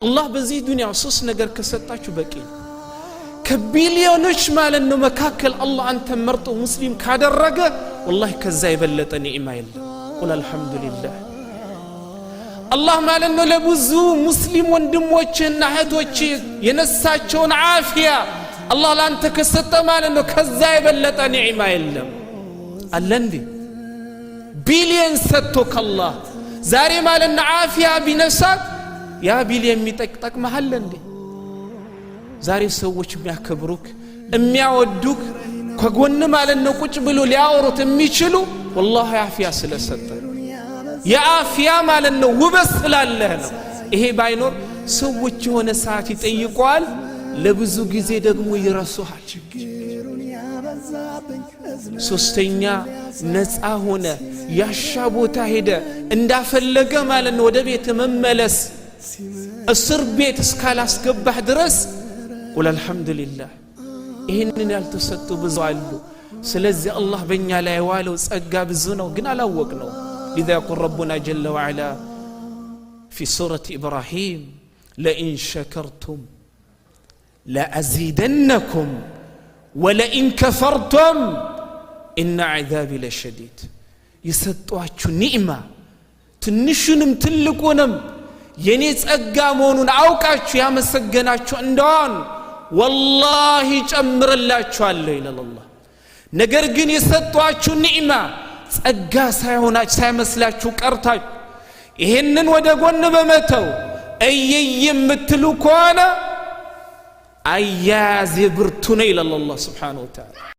الله በዚህ ዱንያ ሶስት ነገር ከሰጣችሁ በቂ ከቢሊዮኖች ማለት ነው መካከል አላህ አንተ መርጦ ሙስሊም ካደረገ والله ከዛ የበለጠ ኒዕማ የለም ወላ አልহামዱሊላህ አላህ ማለት ነው ለብዙ ሙስሊም ወንድሞችና እህቶች የነሳቸውን አፊያ አላህ ላንተ ከሰጠ ማለት ነው ከዛ የበለጠ ኒዕማ የለም አለ እንዴ ቢሊዮን ሰጥቶክ አላህ ዛሬ ማለት ነው አፊያ ቢነሳት ያ ቢሊዮን የሚጠቅጠቅ መሐል እንዴ ዛሬ ሰዎች የሚያከብሩክ የሚያወዱክ ከጎን ማለት ነው ቁጭ ብሎ ሊያወሩት የሚችሉ والله አፊያ ስለሰጠ የአፊያ ማለት ነው ውበት ስላለህ ነው ይሄ ባይኖር ሰዎች የሆነ ሰዓት ይጠይቋል ለብዙ ጊዜ ደግሞ ይረሱሃል ሶስተኛ ነፃ ሆነ ያሻ ቦታ ሄደ እንዳፈለገ ማለት ነው ወደ ቤት መመለስ እስር ቤት እስካላስገባህ ድረስ قل الحمد لله ይሄንን ያልተሰጡ ብዙ አሉ ስለዚህ አላህ በእኛ ላይ ዋለው ጸጋ ብዙ ነው ግን አላወቅነው لذا يقول ربنا جل وعلا في سورة إبراهيم لئن شكرتم لأزيدنكم ولئن كفرتم إن عذابي لشديد يسطواچو نعمة ትንሹንም ትልቁንም የኔ ጸጋ መሆኑን አውቃችሁ ያመሰገናችሁ እንደሆን والله ጨምርላችኋለሁ ይላል አላህ ነገር ግን የሰጧችሁ ኒዕማ ጸጋ ሳይሆናችሁ ሳይመስላችሁ ቀርታችሁ ይሄንን ወደ ጎን በመተው እየየምትሉ ከሆነ አያዝ ብርቱ ነው ይላል አላህ Subhanahu Wa Ta'ala